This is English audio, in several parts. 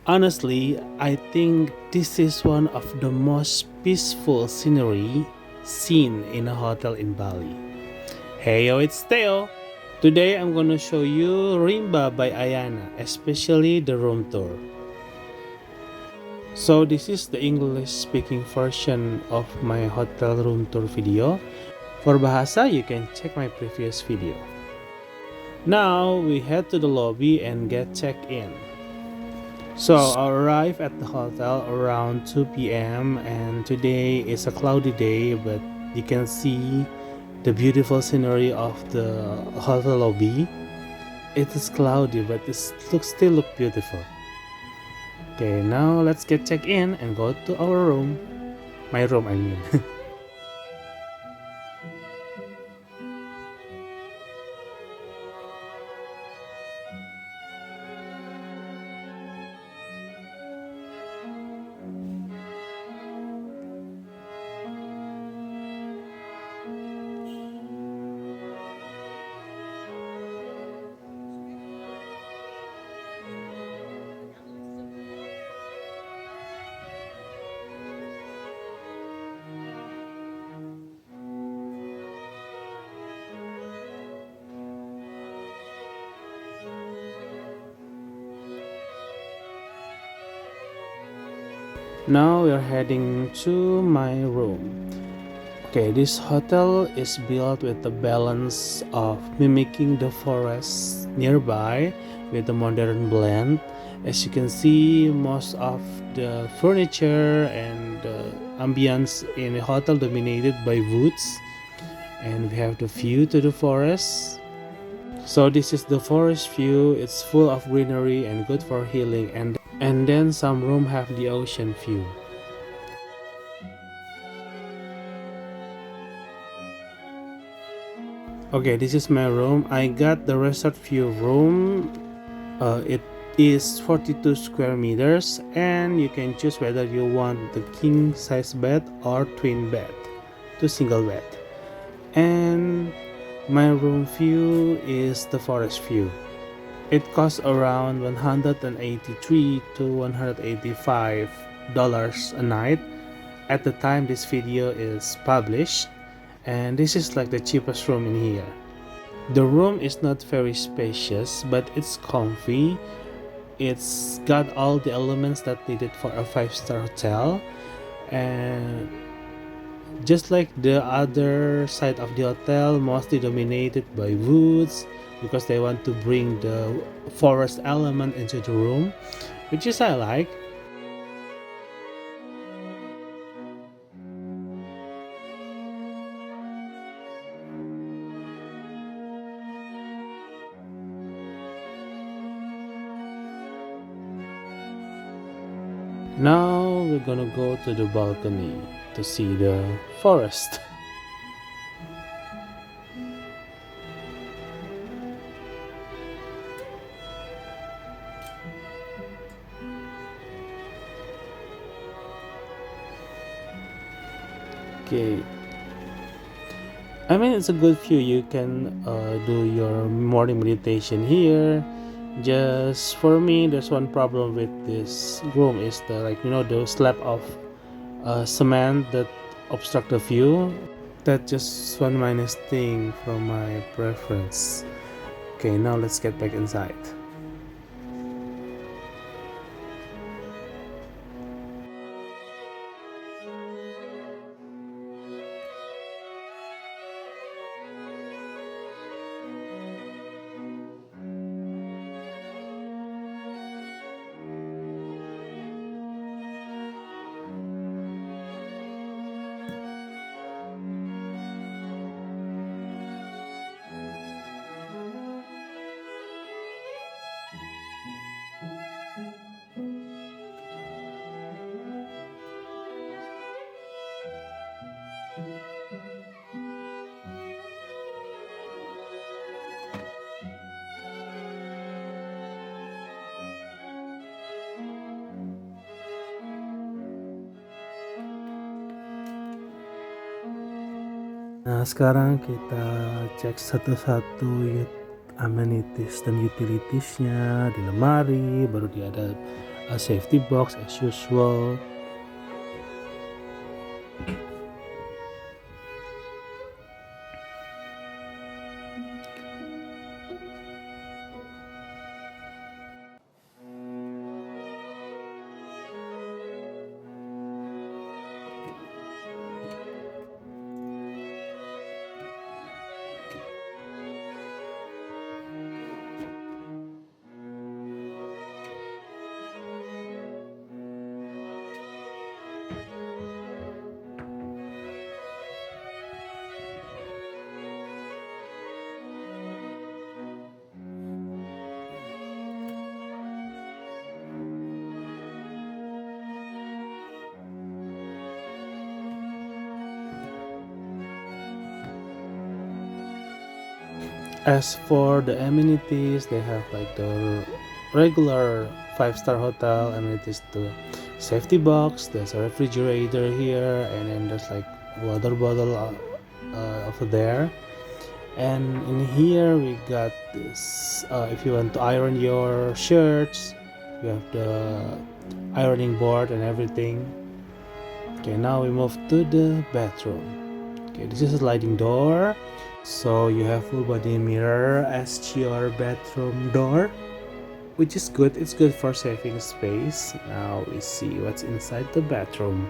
Honestly, I think this is one of the most peaceful scenery seen in a hotel in Bali. Hey yo, it's THEO. Today I'm gonna show you Rimba by Ayana, especially the room tour. So this is the English speaking version of my hotel room tour video. For bahasa, you can check my previous video. Now we head to the lobby and get checked in. So I arrived at the hotel around 2 p.m. and today is a cloudy day, but you can see the beautiful scenery of the hotel lobby. It is cloudy, but it still look beautiful. Okay, now let's get checked in and go to our room. My room, I mean. Now we are heading to my room. Okay, this hotel is built with the balance of mimicking the forest nearby with a modern blend. As you can see, most of the furniture and the ambience in the hotel dominated by woods, and we have the view to the forest. So this is the forest view. It's full of greenery and good for healing, and then some room have the ocean view. Okay, this is my room. I got the resort view room. It is 42 square meters, and you can choose whether you want the king size bed or twin bed, two single bed. And my room view is the forest view. It costs around $183 to $185 a night at the time this video is published, and this is like the cheapest room in here. The room is not very spacious, but it's comfy. It's got all the elements that needed for a 5-star hotel, and just like the other side of the hotel, mostly dominated by woods because they want to bring the forest element into the room, which is I like. Now we're gonna go to the balcony to see the forest. Okay, I mean it's a good view. You can do your morning meditation here. Just for me, there's one problem with this room is the slab of cement that obstruct the view. That's just one minus thing from my preference. Okay, now let's get back inside. Nah, sekarang kita cek satu-satu amenities dan utilitiesnya di lemari, baru dia ada a safety box as usual. As for the amenities, they have like the regular 5-star hotel amenities, the safety box, there's a refrigerator here, and then there's like water bottle over there. And in here we got this, if you want to iron your shirts, you have the ironing board and everything. Okay, now we move to the bathroom. Okay, this is a sliding door. So you have full body mirror as your bathroom door, which is good. It's good for saving space. Now we see what's inside the bathroom.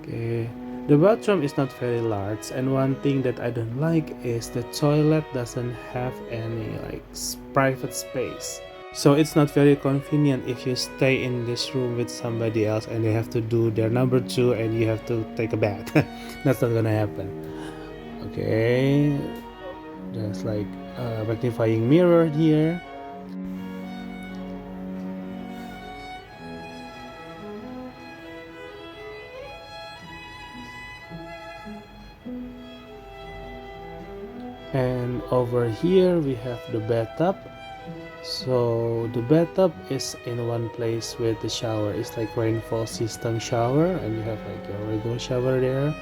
Okay, the bathroom is not very large, and one thing that I don't like is the toilet doesn't have any like private space. So it's not very convenient if you stay in this room with somebody else and they have to do their number 2 and you have to take a bath. That's not gonna happen. Okay, there's like a magnifying mirror here. And over here we have the bathtub. So the bathtub is in one place with the shower. It's like rainfall system shower, and you have like your regular shower there.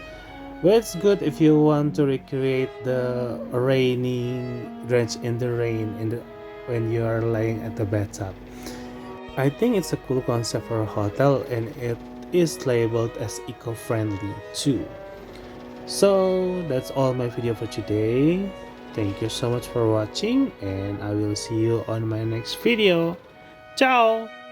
Well, it's good if you want to recreate the raining drench in the rain when you are laying at the bathtub. I think it's a cool concept for a hotel, and it is labeled as eco-friendly too. So that's all my video for today. Thank you so much for watching, and I will see you on my next video. Ciao!